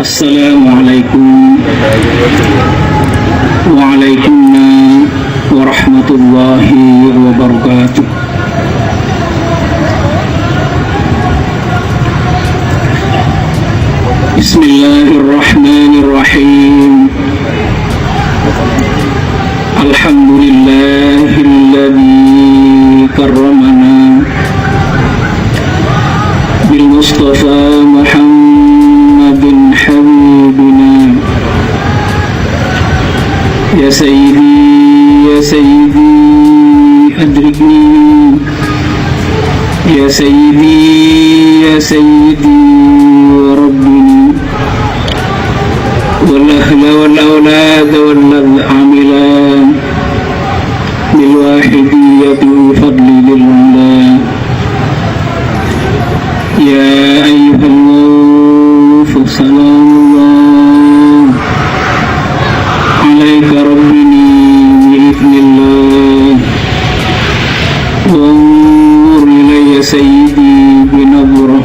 Assalamualaikum Waalaikumsalam warahmatullahi wabarakatuh. Bismillahirrahmanirrahim. Alhamdulillahilladzi karramana bil Mustafa Muhammadin habibina. Ya Sayyidi adrikni. Ya Sayyidi wa Rabbini. Wal ahla wal awlad wal amilan bil wahidiyati wa fadli lillah. Ya ayyuhallah salamullah alaika rabbini bi'idhnillah wanzur ilayya sayyidi binabrah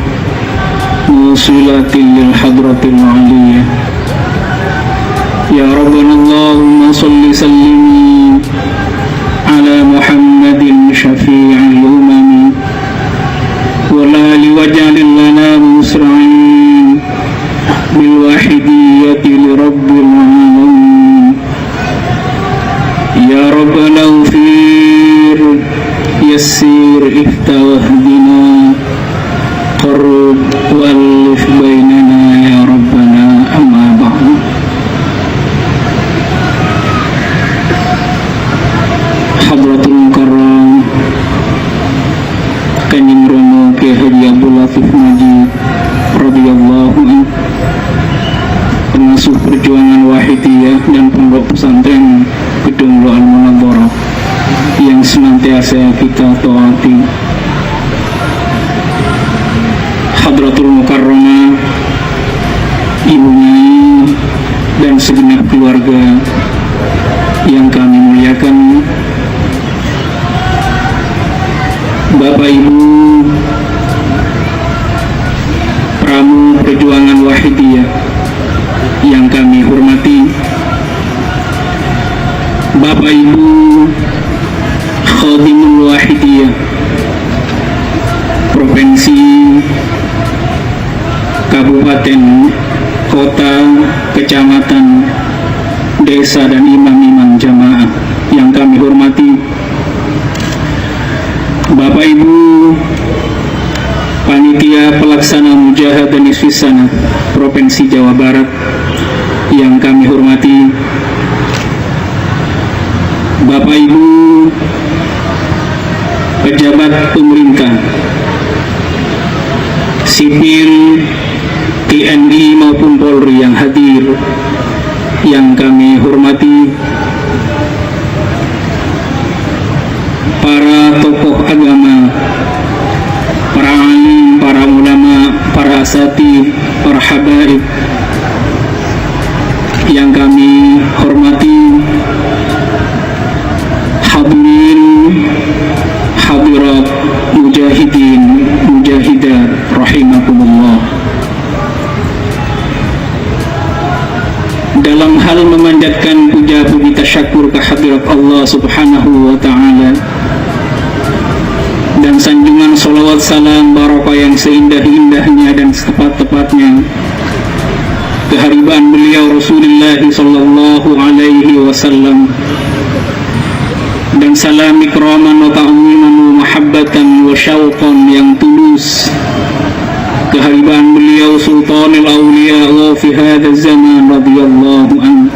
musilatin lil hadratil aliyah. Ya Rabbana Allahumma salli sallimi ala Muhammadin syafi'il umami wal ali waj'alil lana musra'in bil wahidiyati li rabbil alamin. Ya Rabbana ufir yassir ifta wahdina qarrub wa'alif bainana ya Rabbana amma ba'du. Hadratul Mukarram Kanjeng Romo Kiai Haji Abdul Latif Majid radhiyallahu anhu, pengasuh perjuangan Wahidiyah dan pondok pesantren Gedung Al Munadharah yang senantiasa kita taati. Hadratul Mukarramah, ibunya dan segenap keluarga yang kami muliakan, Bapak Ibu pramu perjuangan Wahidiyah yang kami hormati, Bapak Ibu Khadimul Wahidiyah Provinsi, Kabupaten, Kota, Kecamatan, Desa dan imam-imam jamaah yang kami hormati, Bapak Ibu Panitia Pelaksana Mujahadah Nisfis Sana Provinsi Jawa Barat yang kami hormati, Bapak Ibu pejabat pemerintah, sipil, TNI maupun Polri yang hadir yang kami hormati, para tokoh agama, para alim, para ulama, para asatidz, para habaib yang kami hormati, hadirin hadirat mujahidin mujahidat rahimakumullah. Dalam hal memanjatkan puja puji tasyakur kehadirat Allah Subhanahu wa ta'ala dan sanjungan salawat salam barakah yang seindah-indahnya dan setepat-tepatnya keharibaan beliau Rasulullah sallallahu alaihi wasallam, dan salam ikraman wa ta'ziman wa mahabbatan wa syauqan yang tulus keharibaan beliau Sultanul Auliya wa fi hadzal zaman radhiyallahu anhu.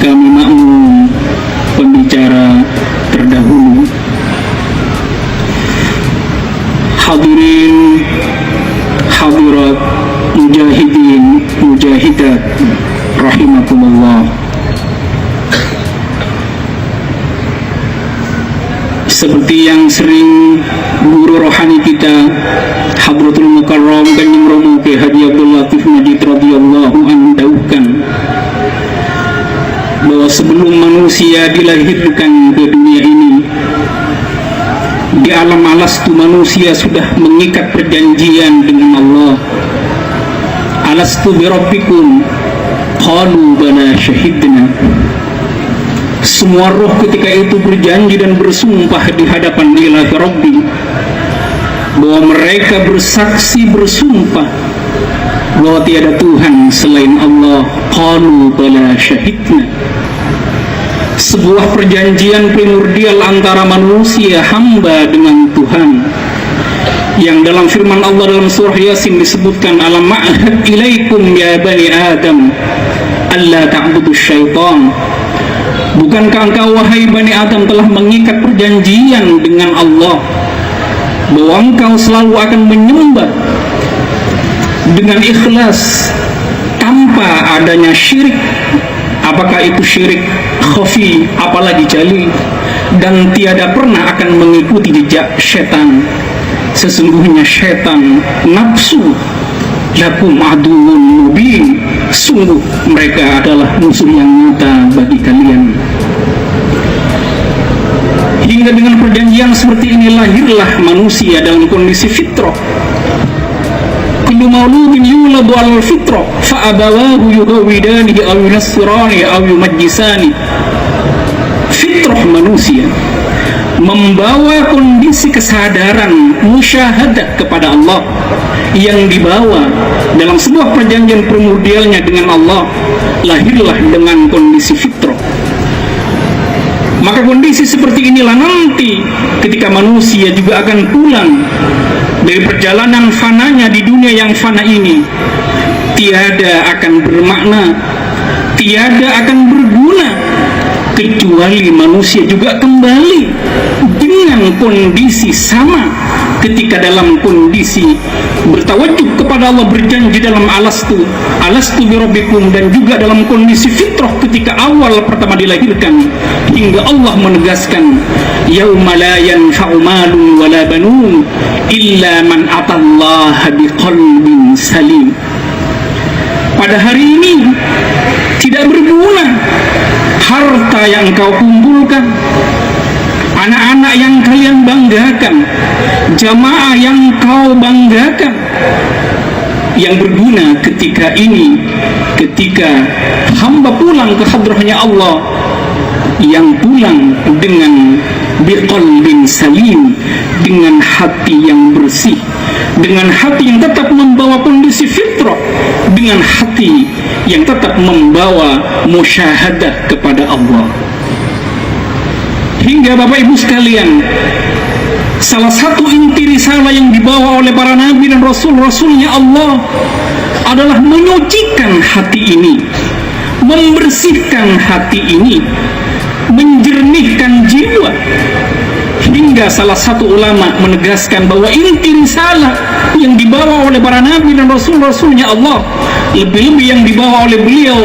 Kami maklum pembicara terdahulu. Hadirin hadirat mujahidin mujahidat rahimakumullah. Seperti yang sering guru rohani kita Hadratul Mukarram Kanjeng Romo Kiai Haji Abdul Latif Majid radhiyallahu anhu dauhkan bahwa sebelum manusia dilahirkan ke dunia ini, di alam alas itu manusia sudah mengikat perjanjian dengan Allah. alastu birabbikum qalu bala syahidna. Semua roh ketika itu berjanji dan bersumpah di hadapan ilahi Rabbi bahwa mereka bersaksi bersumpah bahwa tiada Tuhan selain Allah. Qalu bala syahidna. Sebuah perjanjian primordial antara manusia hamba dengan Tuhan, yang dalam firman Allah dalam surah Yasin disebutkan, alam ma'ahad ilaikum ya bani Adam alla ta'budu syaitan. Bukankah engkau wahai Bani Adam telah mengikat perjanjian dengan Allah bahwa engkau selalu akan menyembah dengan ikhlas tanpa adanya syirik, apakah itu syirik khafi apalagi jali, dan tiada pernah akan mengikuti jejak setan. Sesungguhnya setan nafsu lakum aduun mubin, sungguh mereka adalah musuh yang nyata bagi kalian. Hingga dengan perjanjian seperti ini lahirlah manusia dalam kondisi fitrah. Kullu mauludin yuladu alal fitrah fa abawahu yuhawidanihi aw yunassirani aw yumajjisani. Fitrah manusia membawa kondisi kesadaran musyahadah kepada Allah yang dibawa dalam sebuah perjanjian primordialnya dengan Allah. Lahirlah dengan kondisi fitrah. Maka kondisi seperti inilah nanti ketika manusia juga akan pulang dari perjalanan fananya di dunia yang fana ini, tiada akan bermakna, tiada akan berguna, kecuali manusia juga kembali dengan kondisi sama ketika dalam kondisi bertawajuk kepada Allah, berjanji dalam alastu birabbikum, dan juga dalam kondisi fitrah ketika awal pertama dilahirkan, hingga Allah menegaskan yauma la yanfa'u malun wala banun illa man atallaha biqalbin salim. Pada hari ini tidak berguna harta yang kau kumpulkan, anak-anak yang kalian banggakan, jamaah yang kau banggakan. Yang berguna ketika ini, ketika hamba pulang ke hadrahnya Allah, yang pulang dengan biqalbin salim, dengan hati yang bersih, dengan hati yang tetap membawa kondisi fitrah, dengan hati yang tetap membawa musyahadah kepada Allah. Hingga Bapak Ibu sekalian, salah satu inti risalah yang dibawa oleh para nabi dan rasul-rasulnya Allah adalah menyucikan hati ini, membersihkan hati ini, menjernihkan jiwa. Hingga salah satu ulama menegaskan bahwa inti risalah yang dibawa oleh para nabi dan rasul-rasulnya Allah, lebih-lebih yang dibawa oleh beliau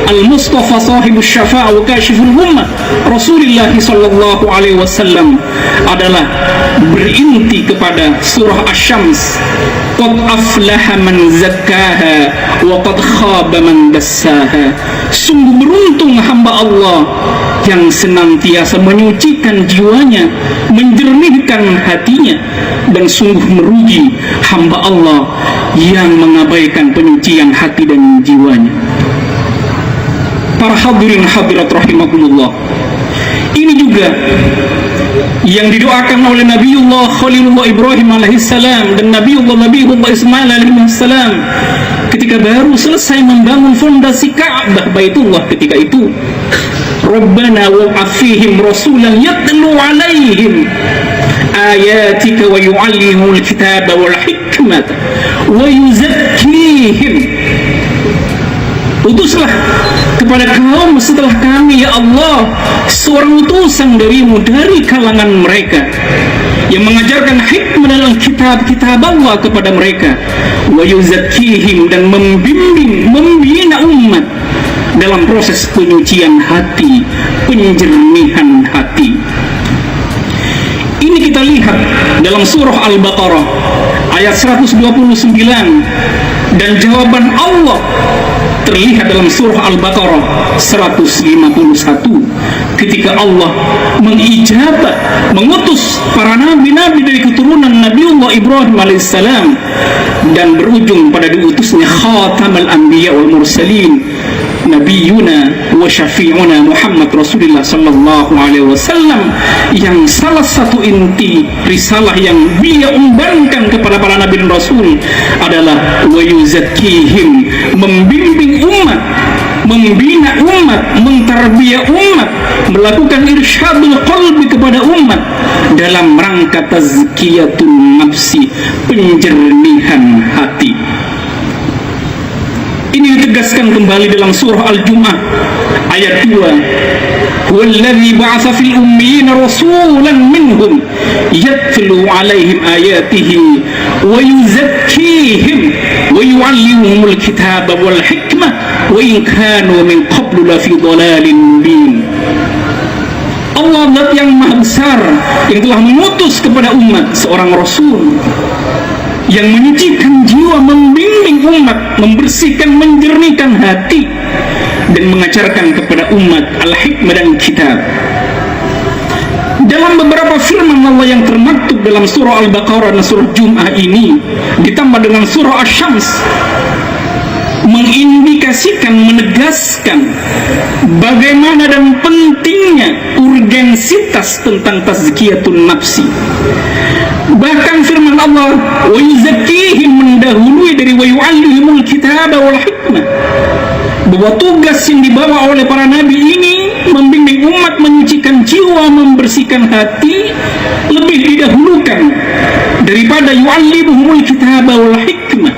Al-Mustafa sahibus syafa'a wa kashiful ummah Rasulullah sallallahu alaihi wasallam, adalah berinti kepada surah Asy-Syams, qad aflaha man zakkaha wa qad khaba man dassaha. Sungguh beruntung hamba Allah yang senantiasa menyucikan jiwanya, menjernihkan hatinya, dan sungguh merugi hamba Allah yang mengabaikan penyucian hati dan jiwanya. Para hadirin hadirat rahimakumullah, ini juga yang didoakan oleh Nabiullah Khalilullah Ibrahim alaihissalam dan Nabiullah Ismail alaihissalam ketika baru selesai membangun fondasi Ka'bah Baitullah. Ketika itu, Rabbana wa'af fihim rasulan yatlu alaihim ayatika wa yu'allimul kitaba wal hikmata wa yuzakkihim. Utuslah kepada kaum setelah kami, ya Allah, seorang utusan darimu dari kalangan mereka yang mengajarkan hikmah dalam kitab-kitab Allah kepada mereka, wa yuzakkihim, dan membimbing, membina umat dalam proses penyucian hati, penjernihan hati. Ini kita lihat dalam surah Al-Baqarah ayat 129, dan jawaban Allah terlihat dalam surah Al-Baqarah 151 ketika Allah mengijabah, mengutus para nabi-nabi dari keturunan Nabiullah Ibrahim alaihissalam dan berujung pada diutusnya khatamul anbiya wal mursalin nabiyuna wa syafi'una Muhammad Rasulullah sallallahu alaihi wasallam, yang salah satu inti risalah yang beliau umbarkan kepada para nabi dan rasul adalah wa yuzakkihim, membimbing umat, membina umat, mentarbiyah umat, melakukan irsyadul qalbi kepada umat dalam rangka tazkiyatun nafsi, penjernihan hati. Ini ditegaskan kembali dalam surah Al-Jumu'ah ayat 2. Huwallazi ba'atsa fil ummiyina rasulan minhum yatlu 'alaihim ayatihi wa yuzakkihim wa yu'allimuhumul kitaba wal hikmah wa in kanu min qablu lafi dhalalin mubin. Allah zat yang maha besar yang telah mengutus kepada umat seorang rasul yang menyucikan jiwa, membimbing umat, membersihkan, menjernihkan hati, dan mengajarkan kepada umat al-hikmah dan kitab. Dalam beberapa firman Allah yang termaktub dalam surah Al-Baqarah dan surah Jum'ah ini, ditambah dengan surah Asy-Syams, mengindikasikan, menegaskan bagaimana dan pentingnya urgensitas tentang tazkiyatun nafsi. Bahkan firman Allah wa yuzakkihim mendahului dari wa yu'allimul kitaba wal hikmah, bahwa tugas yang dibawa oleh para nabi ini membimbing umat, menyucikan jiwa, membersihkan hati, lebih didahulukan daripada yu'allimuhumul kitaba wal hikmah.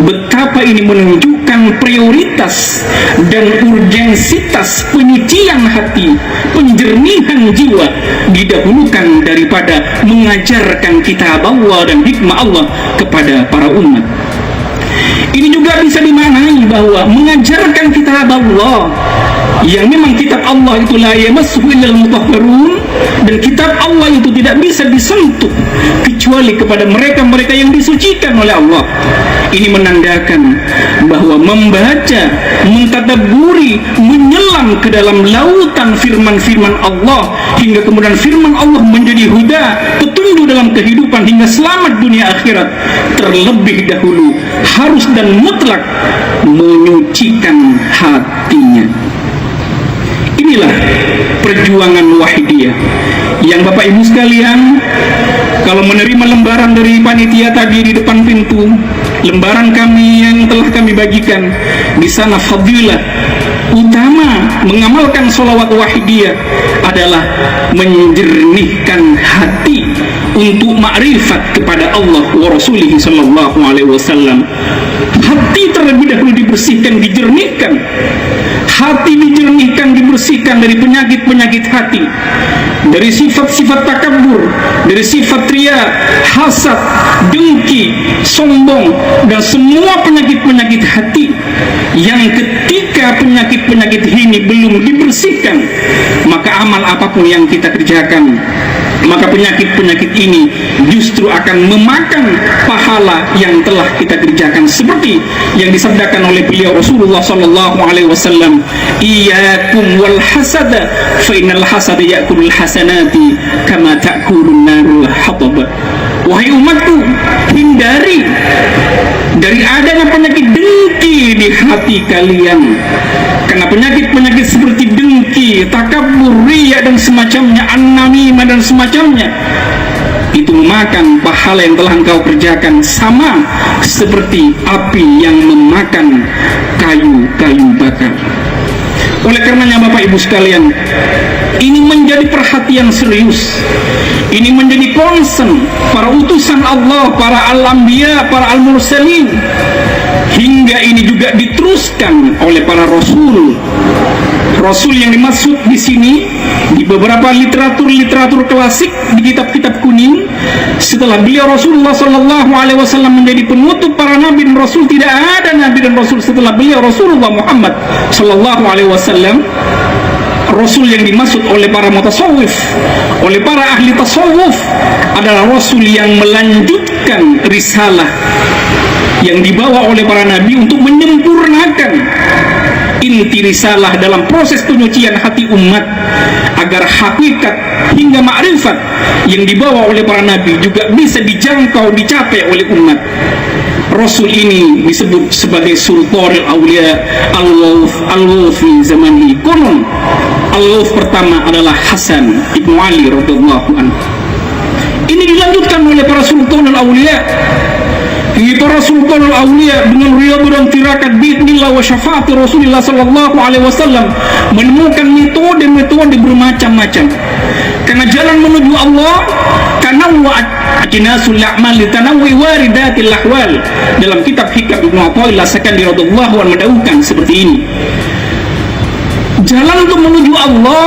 Betapa ini menunjukkan prioritas dan urgensitas penyucian hati, penjernihan jiwa didahulukan daripada mengajarkan kitab Allah dan hikmah Allah kepada para umat. Ini juga bisa dimaknai bahwa mengajarkan kitab Allah, yang memang kitab Allah itu la yamassuhu illal mutahharun, dan kitab Allah itu tidak bisa disentuh kecuali kepada mereka-mereka yang disucikan oleh Allah. Ini menandakan bahwa membaca, mentadabburi, menyelam ke dalam lautan firman-firman Allah hingga kemudian firman Allah menjadi huda, petunjuk dalam kehidupan hingga selamat dunia akhirat, terlebih dahulu harus dan mutlak menyucikan hatinya. Inilah perjuangan Wahidiyah yang Bapak Ibu sekalian, kalau menerima lembaran dari panitia tadi di depan pintu, lembaran kami yang telah kami bagikan di sana, fadilah utama mengamalkan sholawat Wahidiyah adalah menjernihkan hati untuk makrifat kepada Allah wa Rasulih sallallahu alaihi wasallam. Hati terlebih dahulu dibersihkan, dijernihkan. Hati dijernihkan, dibersihkan dari penyakit-penyakit hati, dari sifat-sifat takabur, dari sifat ria, hasad, dengki, sombong, dan semua penyakit-penyakit hati yang ketika penyakit-penyakit ini belum dibersihkan, maka amal apapun yang kita kerjakan, maka penyakit-penyakit ini justru akan memakan pahala yang telah kita kerjakan, seperti yang disabdakan oleh beliau Rasulullah sallallahu alaihi wasallam, iyyakum wal hasada fa innal hasada ya'kulul hasanati kama ta'kulun narul hatab. Wahai umatku, hindari dari adanya penyakit dengki di hati kalian, karena penyakit-penyakit seperti dengki, takabur, riya dan semacamnya, an-namimah dan semacamnya, itu memakan pahala yang telah engkau kerjakan, sama seperti api yang memakan kayu-kayu bakar. Oleh karenanya Bapak Ibu sekalian, ini menjadi perhatian serius, ini menjadi concern para utusan Allah, para al-anbiya, para al-mursalin, hingga ini juga diteruskan oleh para rasul. Rasul yang dimaksud di sini di beberapa literatur klasik, di kitab-kitab kuning, setelah beliau Rasulullah sallallahu alaihi wasallam menjadi penutup para nabi dan rasul, tidak ada nabi dan rasul setelah beliau Rasulullah Muhammad sallallahu alaihi wasallam. Rasul yang dimaksud oleh para mutasawwif, oleh para ahli tasawuf, adalah rasul yang melanjutkan risalah yang dibawa oleh para nabi untuk menyempurnakan inti risalah dalam proses penyucian hati umat, agar hakikat hingga makrifat yang dibawa oleh para nabi juga bisa dijangkau, dicapai oleh umat. Rasul ini disebut sebagai Sultanul Aulia Al-Wawf fi zamani. Konon Al-Wawf pertama adalah Hasan ibnu Ali radhiyallahu anhu. Ini dilanjutkan oleh para Sultanul Aulia. Para Sultanul Aulia dengan riyadhah dan tirakat bi'idnillah wa syafaati Rasulullah sallallahu alaihi wasallam menemukan metode-metode bermacam-macam. Karena jalan menuju Allah tanawwa'at ajnasul a'mal li tanawwi waridatil ahwal. Dalam kitab Hikam Ibnu Athaillah Sakandari radhiyallahu anhu mendaukan seperti ini. Jalan untuk menuju Allah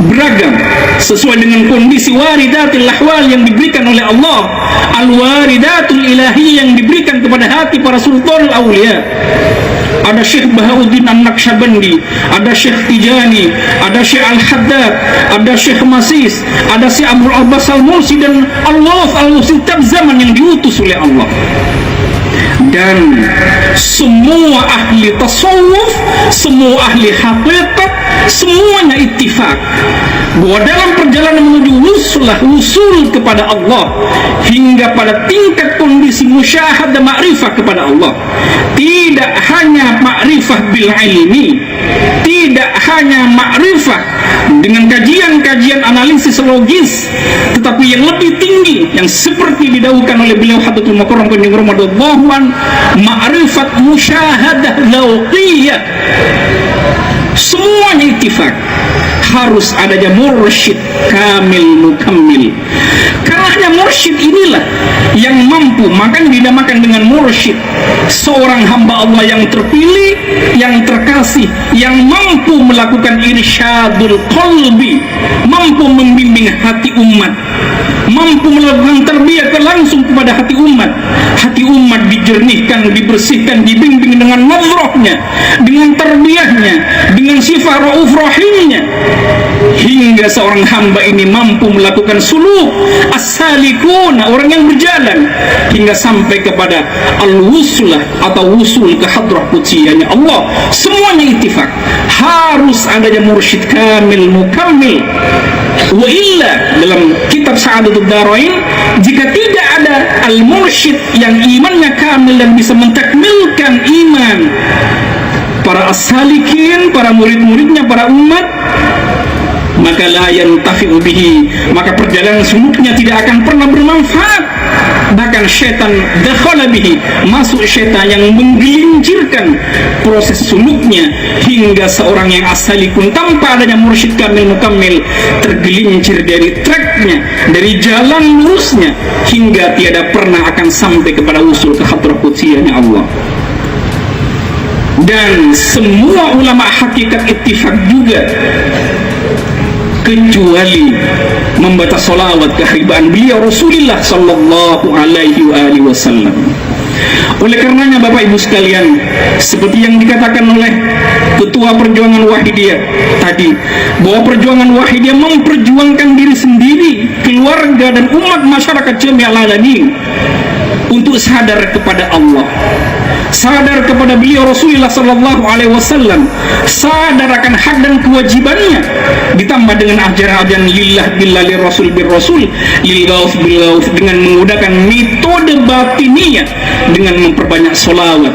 beragam sesuai dengan kondisi waridatul ahwal yang diberikan oleh Allah, al-waridatul ilahi yang diberikan kepada hati para sultanul aulia. Ada Syekh Bahauddin An-Naqsyabandi, ada Syekh Tijani, ada Syekh Al-Haddad, ada Syekh Masis, ada Syekh Abdul Abbas Al-Mursi, dan Allah al-Sittab zaman yang diutus oleh Allah. Dan semua ahli tasawuf, semua ahli hakikat, semuanya ittifaq bahwa dalam perjalanan menuju usul kepada Allah hingga pada tingkat kondisi musyahadah ma'rifah kepada Allah, tidak hanya ma'rifah bil ilmi, tidak hanya ma'rifah dengan kajian-kajian analisis logis, tetapi yang lebih tinggi yang seperti didahulukan oleh beliau Hadratul Mukarram Kanjeng radhiyallahu anhu, ma'rifat musyahadah lauqiyah. Semuanya ittifaq harus adanya mursyid kamil mukammil. Karena hanya mursyid inilah yang mampu, makanya dinamakan dengan mursyid, seorang hamba Allah yang terpilih, yang terkasih, yang mampu melakukan irsyadul qalbi, mampu membimbing hati umat, mampu melakukan tarbiyah langsung kepada hati umat. Hati umat dijernihkan, dibersihkan, dibimbing dengan nazrahnya, dengan tarbiyahnya, dengan sifat rauf rahimnya, hingga seorang hamba ini mampu melakukan suluk as-salikun, orang yang berjalan hingga sampai kepada al-wuslah atau wusul ke hadrah qudsiyahnya Allah. Semuanya ittifaq harus adanya mursyid kamil mukammil. Wa illa, dalam kitab Sa'adatul Darain, jika tidak ada al-mursyid yang imannya kamil dan bisa mentakmilkan iman para as-salikin, para murid-muridnya, para umat, maka la yantafi'u bihi, maka perjalanan suluknya tidak akan pernah bermanfaat. Bahkan syaitan dakhala bihi, masuk syaitan yang menggelincirkan proses suluknya, hingga seorang yang as-salikun tanpa adanya mursyid kamil mukammil tergelincir dari tracknya, dari jalan lurusnya, hingga tiada pernah akan sampai kepada usul ke hadrah qudsiyahnya Allah. Dan semua ulama hakikat ittifaq juga, kecuali membaca salawat keharibaan beliau Rasulullah sallallahu alaihi wasallam. Oleh karenanya Bapak Ibu sekalian, seperti yang dikatakan oleh Ketua Perjuangan Wahidiyah tadi, bahwa perjuangan Wahidiyah memperjuangkan diri sendiri, keluarga dan umat masyarakat jami'al alamin untuk sadar kepada Allah, sadar kepada beliau Rasulullah sallallahu alaihi wasallam, sadar akan hak dan kewajibannya, ditambah dengan ajaran-ajaran lillah billah lirrasul birrasul lilgaus bilgaus, dengan menggunakan metode batiniyah, dengan memperbanyak solawat,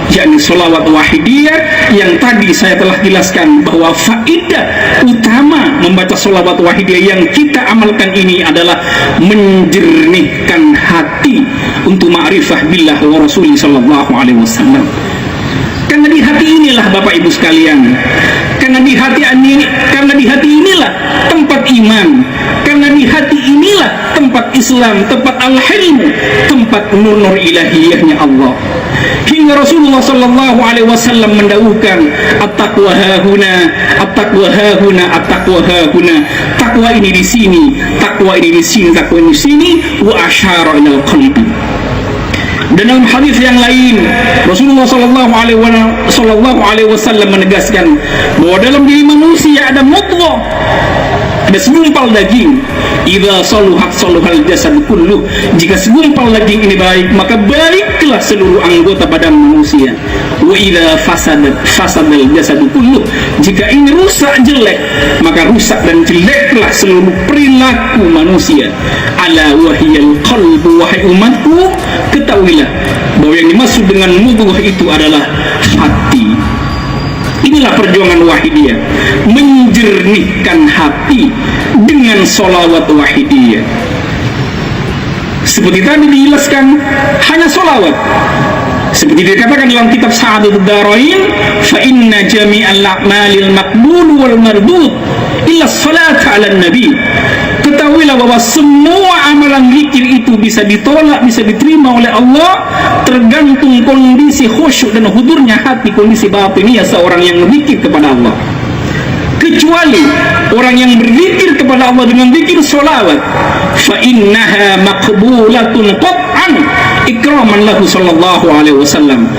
yakni solawat wahidiyah yang tadi saya telah jelaskan bahwa faedah utama membaca solawat wahidiyah yang kita amalkan ini adalah menjernihkan hati untuk ma'rifah billah wa rasulih sallallahu alaihi wasallam. Karena di hati inilah Bapak Ibu sekalian, karena di hati inilah tempat iman, karena di hati inilah tempat Islam, tempat al-hilm, tempat nur-nur ilahiyahnya Allah. Hingga Rasulullah sallallahu alaihi wasallam mendahulukan at-taqwa hahuna, at-taqwa hahuna, at-taqwa hahuna. Takwa ini di sini, takwa ini di sini, takwa ini di sini, wa asyara ilal qalbi. Dan dalam hadis yang lain, Rasulullah sallallahu alaihi wasallam menegaskan bahwa dalam diri manusia ada mudghah, ada segumpal daging. Idza saluhat saluhal jasad kulluh. Jika segumpal daging ini baik, maka baiklah seluruh anggota badan manusia. Wa idza fasadal jasad kulluh. Jika ini rusak jelek, maka rusak dan jeleklah seluruh perilaku manusia. Ala wahiyal qalbu, wahai umatku, ketahuilah bahwa yang dimaksud dengan mudghah itu adalah hati. Inilah perjuangan Wahidiyah, menjernihkan hati dengan sholawat Wahidiyah. Seperti tadi dijelaskan, hanya sholawat. Seperti dikatakan dalam kitab Sa'adatud Darain, fa inna jami'al a'malil maqbul wal mardud illa salat 'alan nabi. Ketahuilah bahwa semua amalan zikir itu bisa ditolak, bisa diterima oleh Allah, tergantung kondisi khusyuk dan hudurnya hati, kondisi batinnya seorang yang berzikir kepada Allah. Kecuali orang yang berzikir kepada Allah dengan zikir sholawat, fa innaha maqbulatun qat'an ikraman lahu sallallahu alaihi wasallam.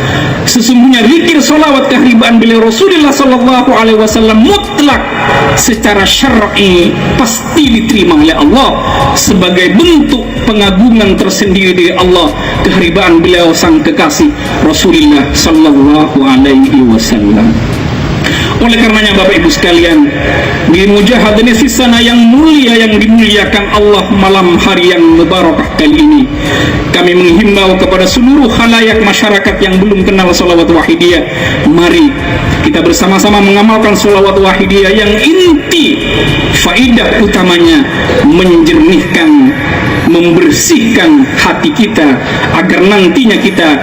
Sesungguhnya zikir sholawat keharibaan beliau Rasulullah sallallahu alaihi wasallam mutlak secara syar'i pasti diterima oleh Allah sebagai bentuk pengagungan tersendiri dari Allah, keharibaan beliau sang kekasih Rasulullah sallallahu alaihi wasallam. Oleh karenanya Bapak Ibu sekalian, di mujahadah di sana yang mulia, yang dimuliakan Allah malam hari yang mubarakah kali ini, kami menghimbau kepada seluruh khalayak masyarakat yang belum kenal sholawat Wahidiyah, mari kita bersama-sama mengamalkan sholawat Wahidiyah yang inti faidah utamanya menjernihkan, membersihkan hati kita agar nantinya kita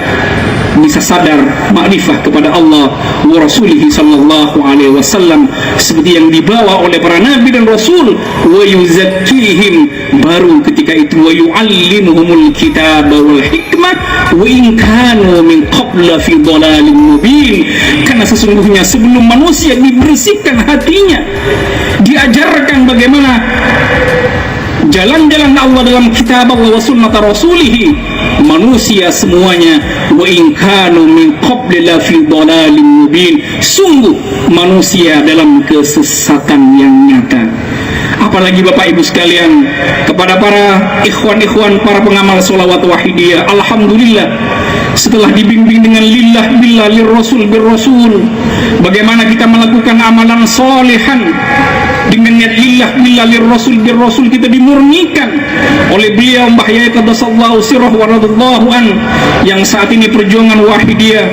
bisa sadar makrifah kepada Allah wa Rasulihi sallallahu alaihi wasallam seperti yang dibawa oleh para nabi dan rasul, wa yuzakkihim, baru ketika itu wa yuallimuhumul kitab wal hikmah wa in kanu min qabla fi dhalalin mubin. Karena sesungguhnya sebelum manusia dibersihkan hatinya, diajarkan bagaimana jalan-jalan Allah dalam kitab Allah wa sunnah Rasulihi, manusia semuanya wa in kanu min qabli la fi dhalalin mubin, sungguh manusia dalam kesesatan yang nyata. Apalagi Bapak Ibu sekalian, kepada para ikhwan-ikhwan, para pengamal sholawat Wahidiyah, alhamdulillah setelah dibimbing dengan lillah billah lirrasul birrasul, bagaimana kita melakukan amalan solehan dengan niat lillah billah lirrasul birrasul, kita dimurnikan oleh beliau Mbah Yai qaddasallahu sirrah wa radallahu an, yang saat ini perjuangan Wahidiyah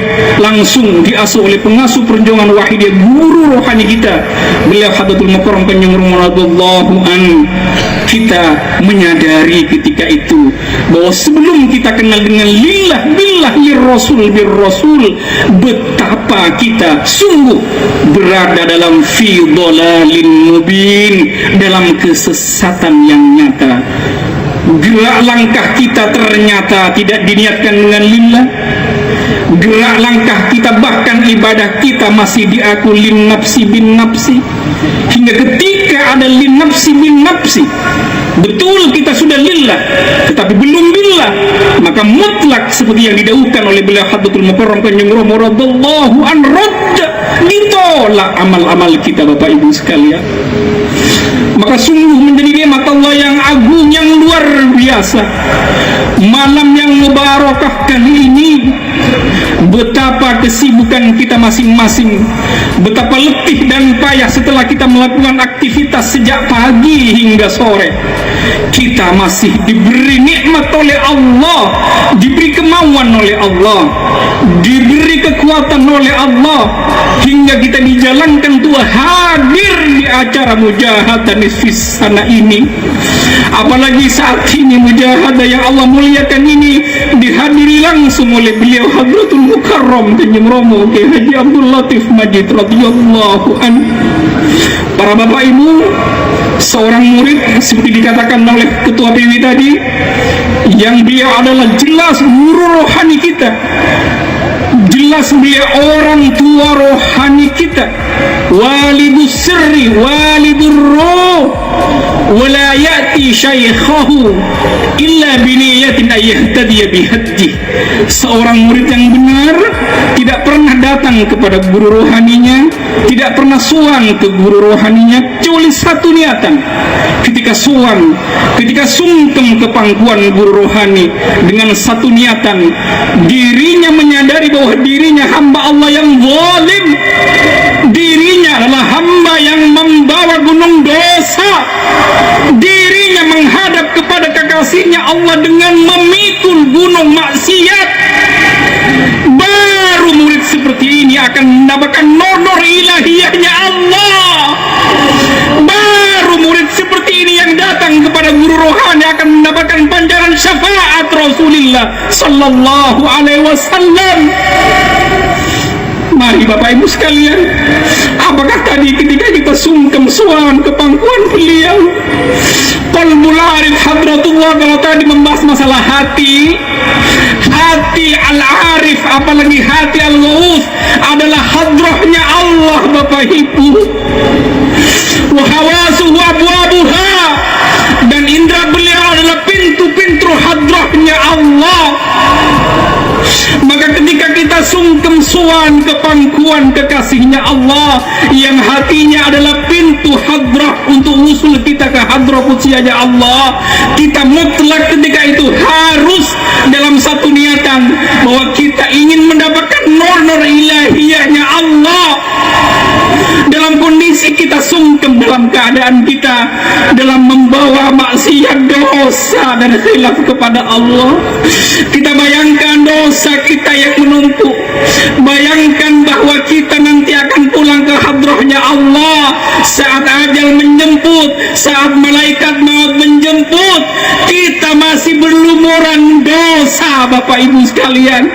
langsung diasuh oleh pengasuh perjuangan Wahidiyah, guru rohani kita beliau Hadratul Mukarram Kanjeng radallahu an. Kita menyadari ketika itu bahwa sebelum kita kenal dengan lillah billah lirrasul birrasul, betapa kita sungguh berada dalam fi dhalalin mubin, dalam kesesatan yang nyata. Gerak langkah kita ternyata tidak diniatkan dengan lillah. Gerak langkah kita, bahkan ibadah kita masih diaku lin nafsi bin nafsi, hingga ketika ada lin nafsi bin nafsi, betul kita sudah lillah tetapi belum billah, maka mutlak seperti yang didahulukan oleh beliau Hadratul Mukarram Kanjeng radhiyallahu anhu, ditolak amal-amal kita Bapak Ibu sekalian. Maka sungguh menjadi nikmat Allah yang agung, yang luar biasa. Malam yang mubarakah kali ini, betapa kesibukan kita masing-masing, betapa letih dan payah setelah kita melakukan aktivitas sejak pagi hingga sore, kita masih diberi nikmat oleh Allah, diberi kemauan oleh Allah, diberi kekuatan oleh Allah, hingga kita dijalankan Tuhan hadir di acara mujahadah nisfis sana ini. Apalagi saat ini mujahadah yang Allah muliakan ini dihadiri langsung oleh beliau Hadratul Mukarram Kanjeng Romo Kiai Haji Abdul Latif Majid radhiyallahu anhu. Para Bapak Ibu, seorang murid seperti dikatakan oleh Ketua PW tadi, yang beliau adalah jelas guru rohani kita, jelas beliau orang tua rohani kita, walidus sirri walidur ruh, wala ya'ti syaikhahu illa biniyatin ayyahtadiya bihadjih. Seorang murid yang benar tidak pernah datang kepada guru rohaninya, tidak pernah sowan ke guru rohaninya kecuali satu niatan. Ketika sowan, ketika sungkem ke pangkuan guru rohani dengan satu niatan, dirinya menyadari bahwa dirinya hamba Allah yang zalim, dirinya adalah hamba yang membawa gunung dosa, dirinya menghadap kepada kekasihnya Allah dengan memikul gunung maksiat. Baru murid seperti ini akan mendapatkan nur ilahiyahnya Allah. Baru murid seperti ini yang datang kepada guru rohani akan mendapatkan pancaran syafaat Rasulullah sallallahu alaihi wasallam. Mari Bapak Ibu sekalian, apakah tadi ketika kita sungkem sowan ke pangkuan beliau, qalbul arif hadratullah, kalau tadi membahas masalah hati al-arif, apalagi hati al-ghaus adalah hadrahnya Allah Bapak Ibu. Wa hawasuhu abwabuha, dan indra beliau adalah pintu-pintu hadrahnya Allah. Maka ketika kita sungkem sowan ke pangkuan kekasihnya Allah yang hatinya adalah pintu hadrah untuk usul kita ke hadrah kutsianya Allah, kita mutlak ketika itu harus dalam satu niatan bahwa kita ingin mendapatkan nur ilahiyahnya Allah. Dalam kondisi kita sungkem, dalam keadaan kita dalam membawa maksiat, dosa dan khilaf kepada Allah, kita bayangkan dosa kita yang menumpuk, bayangkan bahwa kita nanti akan pulang ke hadrahnya Allah saat ajal menjemput, saat malaikat maut menjemput, kita masih berlumuran dosa. Bapak Ibu sekalian,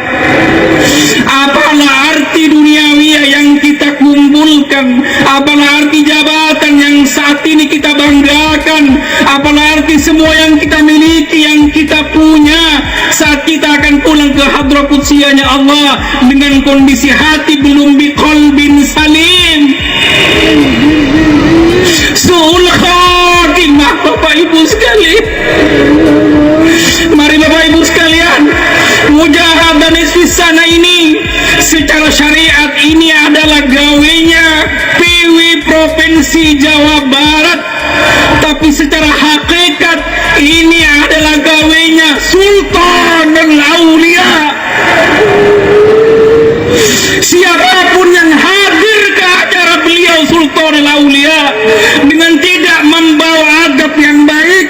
apalah arti duniawiya yang kita kumpulkan, apalah arti jabatan yang saat ini kita banggakan, apalah arti semua yang kita miliki, yang kita punya, saat kita akan pulang ke hadrah kutsianya Allah dengan kondisi hati belum biqalbin salim, su'ul khatimah. Bapak Ibu sekalian, mari Bapak Ibu sekalian, mujahadah nisfis sana ini secara syariat ini adalah gawenya PW Provinsi Jawa Barat, tapi secara hakikat ini adalah gawenya Sultanul Aulia. Siapapun yang hadir ke acara beliau Sultanul Aulia dengan tidak membawa adab yang baik,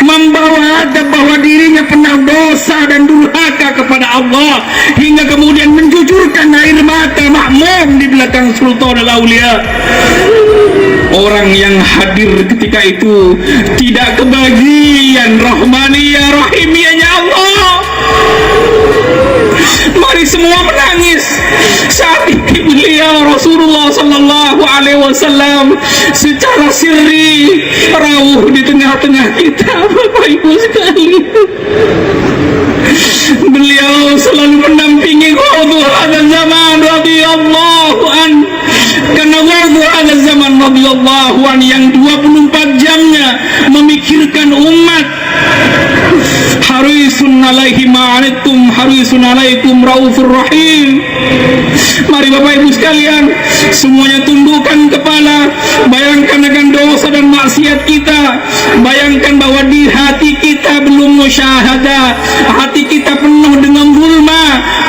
membawa adab bahwa dirinya pernah dosa dan durhaka kepada Allah, hingga kemudian menjujurkan air mata makmum di belakang Sultanul Aulia, orang yang hadir ketika itu tidak kebagian rahmaniyah rahimiyahnya Allah. Mari semua menangis saat ini beliau Rasulullah sallallahu alaihi wasallam secara sirri rawuh di tengah-tengah kita. Bapak Ibu sekalian, beliau selalu mendampingi qadhu hadzal zaman radhiyallahu an, karena qadhu hadzal zaman radhiyallahu an yang 24 jamnya memikirkan umat. Harisun alaihi ma'anittum harisun alaikum raufur rahim. Mari Bapak Ibu sekalian, semuanya tundukkan kepala, bayangkan akan dosa dan maksiat kita, bayangkan bahwa di hati kita belum musyahadah, hati kita penuh dengan zulma,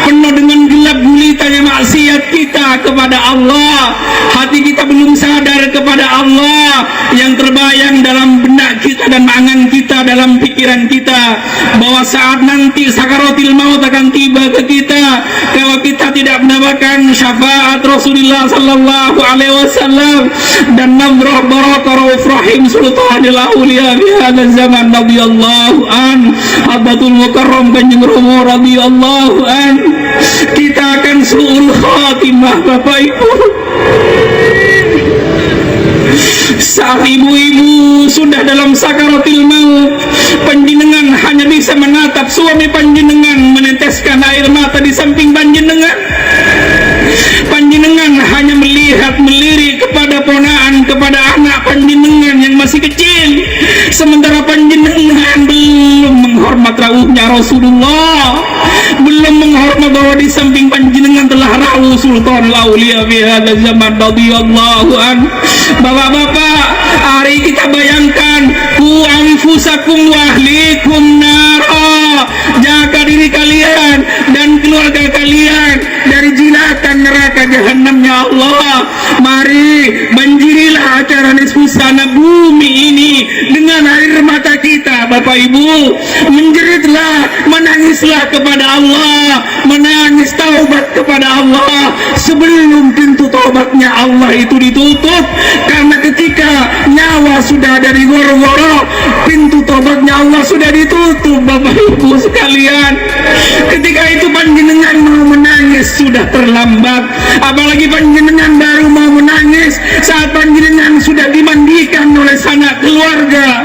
penuh dengan gelap gulitanya maksiat kita kepada Allah, hati kita belum sadar kepada Allah. Yang terbayang dalam benak kita dan angan kita, dalam pikiran kita, bahwa saat nanti sakaratil maut akan tiba ke kita, kalau kita tidak mendapatkan syafaat Rasulullah sallallahu alaihi wasallam dan nadrah barakah rauf rahim Sultanul Aulia fi hadzal zaman radhiyallahu an, Abdul Mukarram Kanjeng Romo radhiyallahu an, kita akan su'ul khatimah. Bapak Ibu, saat ibu-ibu sudah dalam sakaratil maut, panjenengan hanya bisa menatap suami panjenengan meneteskan air mata di samping panjenengan. Panjenengan hanya melihat melirik kepada ponaan, kepada anak panjenengan yang masih kecil, sementara panjenengan belum menghormat menghormat rawuhnya Rasulullah, belum menghormat bahwa di samping panjenengan telah rawuh Sultanul Aulia fi hadzal zaman radhiyallahu an. Bapak-bapak, hari kita bayangkan ku anfusakum wa ahlikum nara, jaga diri kalian dan keluarga kalian dari jilatan neraka jahanamnya Allah. Mari banjirilah acara nisfu sana bumi ini dengan air mata kita, Bapak Ibu. Menjeritlah, menangislah kepada Allah, menangis taubat kepada Allah sebelum pintu taubatnya Allah itu ditutup. Karena ketika nyawa sudah ada di goro-goro, pintu taubatnya Allah sudah ditutup, Bapak Ibu sekalian. Ketika itu panjenengan mau menangis sudah terlambat. Apalagi panjenengan baru mau menangis saat panjenengan sudah dimandikan oleh sanak keluarga,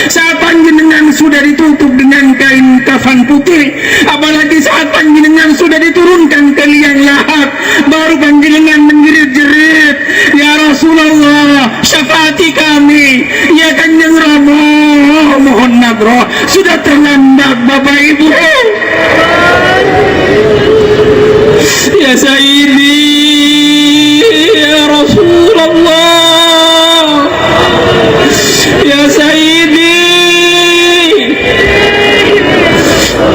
saat panjenengan sudah ditutup dengan kain kafan putih, apalagi saat panjenengan sudah diturunkan ke liang lahat, baru panjenengan menjerit-jerit, ya Rasulullah syafaati kami, ya Kanjeng Rama mohon nadroh. Sudah terlambat, Bapak Ibu. Ya Sayyidi, ya Rasulullah, ya Sayyidi.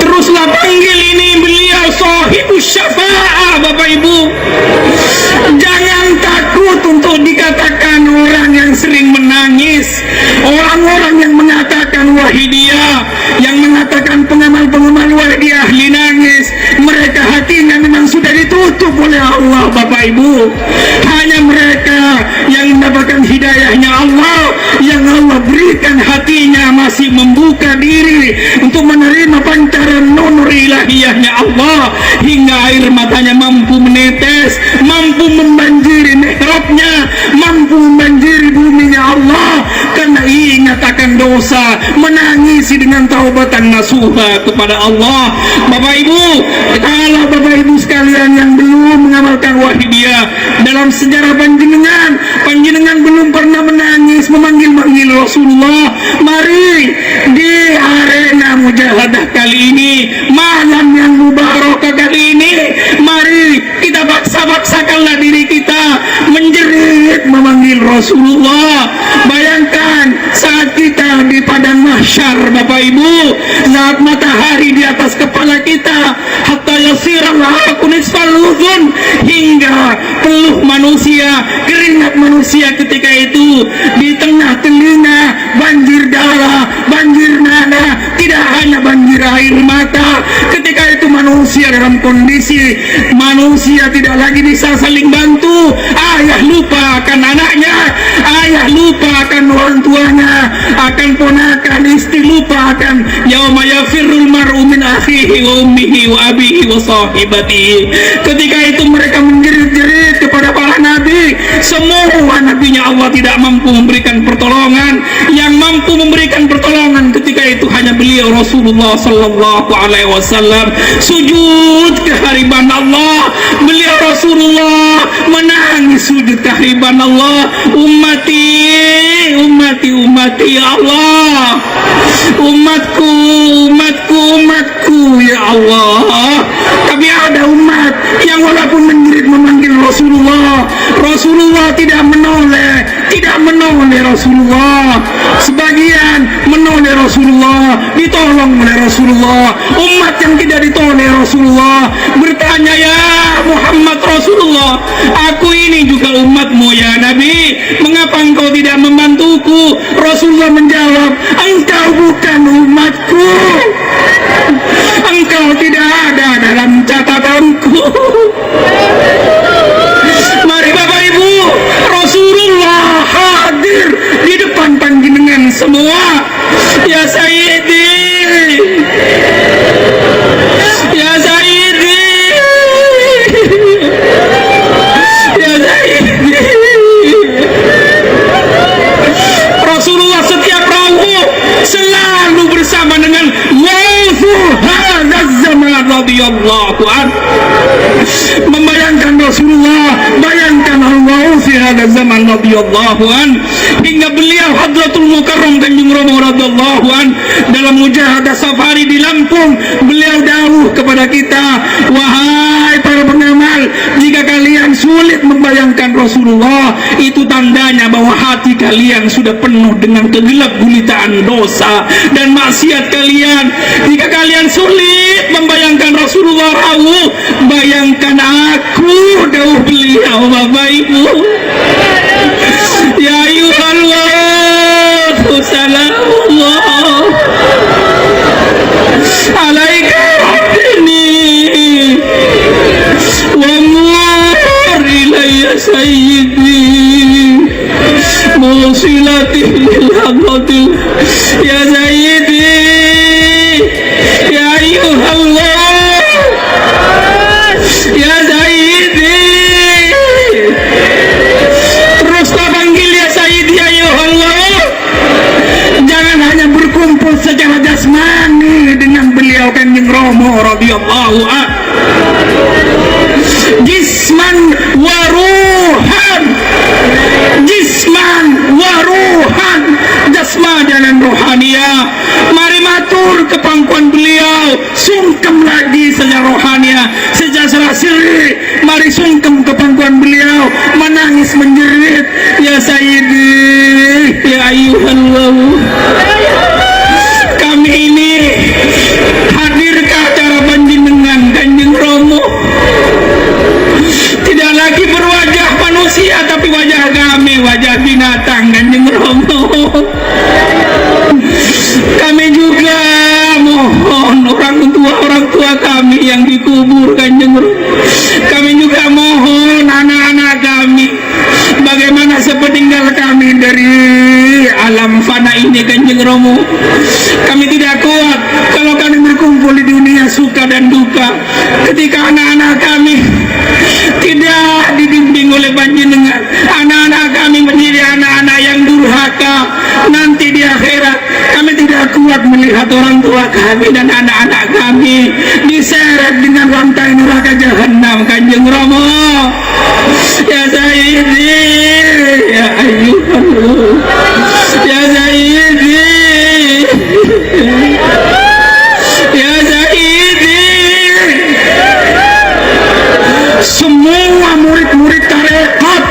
Teruslah panggil ini beliau sahibus syafa'ah, Bapak Ibu. Jangan takut untuk dikatakan orang yang sering menangis, orang-orang yang mengatakan wahidiyah, yang mengatakan pengamal-pengamal wahidiyah ahli nangis. Mereka hatinya memang sudah ditutup oleh Allah, Bapak Ibu. Hanya mereka yang mendapatkan hidayahnya Allah, yang Allah berikan hatinya masih membuka diri untuk menerima pancaran nur ilahiyahnya Allah, hingga air matanya mampu menetes, mampu membanjiri mihrabnya, mampu membanjiri buminya Allah, karena ingat akan dosa, menangisi dengan taubatan nasuha kepada Allah. Bapak Ibu, kalau Bapak Ibu sekalian yang belum mengamalkan wahidiyah, dalam sejarah panjenengan belum pernah menangis memanggil-manggil Rasulullah. Mari di arena mujahadah kali ini, malam yang mubarakah kali ini, mari kita paksa-paksakanlah diri kita menjerit memanggil Rasulullah. Bayangkan saat kita di padang mahsyar, Bapak Ibu, saat matahari di atas kepala kita, hatta yasiral aqu nisfal udhun, hingga peluh manusia, keringat manusia ketika itu di tengah telinga, banjir darah, banjir nada, tidak hanya banjir air mata. Ketika itu manusia dalam kondisi manusia tidak lagi bisa saling bantu. Ayah lupa akan anaknya, ayah lupa akan orang tuanya, akan ponakan, istri lupa akan yauma yafirrul mar'u min akhihi wa ummihi wa abihi wa sahibatihi. Ketika itu mereka menjerit-jerit kepada para nabi. Semua nabinya Allah tidak mampu memberikan pertolongan. Yang mampu memberikan pertolongan ketika itu hanya beliau Rasulullah sallallahu alaihi wasallam. Sujud kehariban Allah, beliau Rasulullah menangis sujud kehariban Allah. Ummati, ummati, ummati ya Allah, umatku, umatku, umatku ya Allah. Tapi ada umat yang walaupun menjerit memanggil Rasulullah, Rasulullah tidak menoleh, tidak menoleh Rasulullah. Sebagian menoleh Rasulullah, ditolong oleh Rasulullah. Umat yang tidak ditoleh Rasulullah bertanya, ya Muhammad Rasulullah, aku ini juga umatmu ya Nabi, mengapa engkau tidak membantuku? Rasulullah menjawab, engkau bukan umatku, engkau tidak ada dalam catatanku. Mari Bapak Ibu, Rasulullah hadir di depan panjenengan semua. Ya Sayyidi, ya Sayyidi, ya Sayyidi. Rasulullah setiap rawuh selalu bersama dengan wafur hadzal zaman radhiyallahu anhu. Membayangkan Rasulullah, bayangkan Allah fi hadzal zaman radhiyallahu an, hingga beliau Hadratul Mukarram Kanjeng Rama radhiyallahu an dalam mujahadah safari di Lampung, beliau dawuh kepada kita, wahai para pengamal, jika kalian sulit membayangkan Rasulullah, itu tandanya bahwa hati kalian sudah penuh dengan kegelap gulitaan dosa dan maksiat kalian. Jika kalian sulit membayangkan Rasulullah rawuh, bayangkan aku, dawuh beliau. Bapak Ibu, ya ayyuhallah, salamullah alaika abdini wa mur ilayya sayyidi musilati lil hadratil ya sayyidi ya ayyuhallah ya sayyidi. Terus kau panggil ya sayyidi ya ayyuhallah. Jangan hanya berkumpul secara jasmani dengan beliau Kanjeng Rama radhiyallahu anhu, jisman wa ruhan, jisman wa ruhan, jasmani dan rohania. Mari matur ke pangkuan beliau, sungkem lagi secara rohania, secara sirri. Mari sungkem ke pangkuan beliau, menangis menjerit, ya sayyidi ya ayyuhallah. Kami ini hadir ke acara panjenengan Kanjeng Rama, tidak lagi berwajah manusia tapi wajah kami, wajah binatang Kanjeng Rama. Kami juga mohon orang tua kami yang dikubur Kanjeng Rama. Kami juga mohon anak-anak kami, bagaimana sepeninggal kami dari alam fana ini Kanjeng Rama. Kami tidak kuat kalau kami berkumpul di dunia suka dan duka, ketika anak-anak kami tidak dibimbing oleh panjenengan, anak-anak kami menjadi anak-anak yang durhaka nanti di akhirat. Kami tidak kuat melihat orang tua kami dan anak-anak kami diseret dengan rantai neraka jahanam Kanjeng Rama. Ya sayyidi ya ayyuhallah, ya sayyidi ya sayyidi. Semua murid-murid tarekat,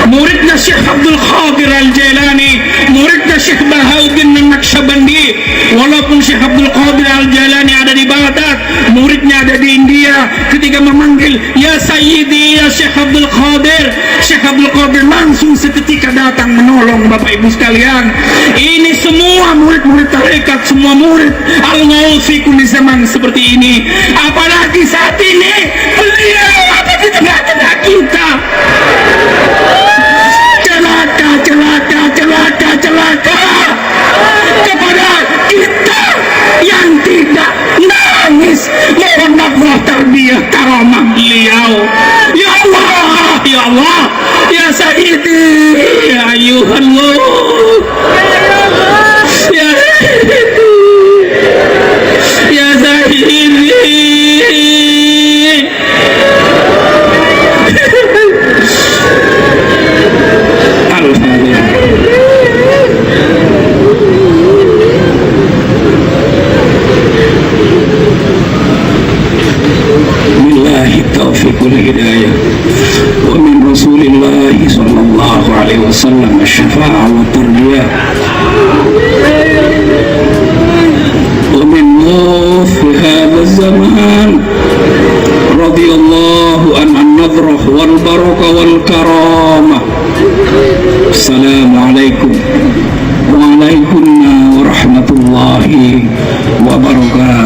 muridnya Syekh Abdul Qadir Al-Jailani, muridnya Syekh Bahauddin An-Naqsyabandi. Walaupun Syekh Abdul Qadir Al-Jailani ada di Baghdad, muridnya ada di India, ketika memanggil ya sayyidi ya Syekh Abdul Qadir, Syekh Abdul Qadir langsung seketika datang menolong. Bapak Ibu sekalian, ini semua murid-murid tarekat, semua murid Al-Ghawsi di zaman seperti ini. Apalagi saat ini beliau ada di tengah-tengah kita. Celaka, celaka, celaka, celaka kepada kita yang tidak nangis mohon nafkah tarbiyah karamah beliau. Ya Allah, ya Allah, ya sayyidi ya ayyuhallah, ya sayyidi ya sayyidi. Billahi taufiq wal hidayah wa min Rasulillah sallallahu alaihi wasallam asy-syafa'ah wa tarbiyah wa min fi hadha zaman radhiyallahu an-nadrah wal barakah wal karamah. Assalamualaikum warahmatullahi wabarakatuh.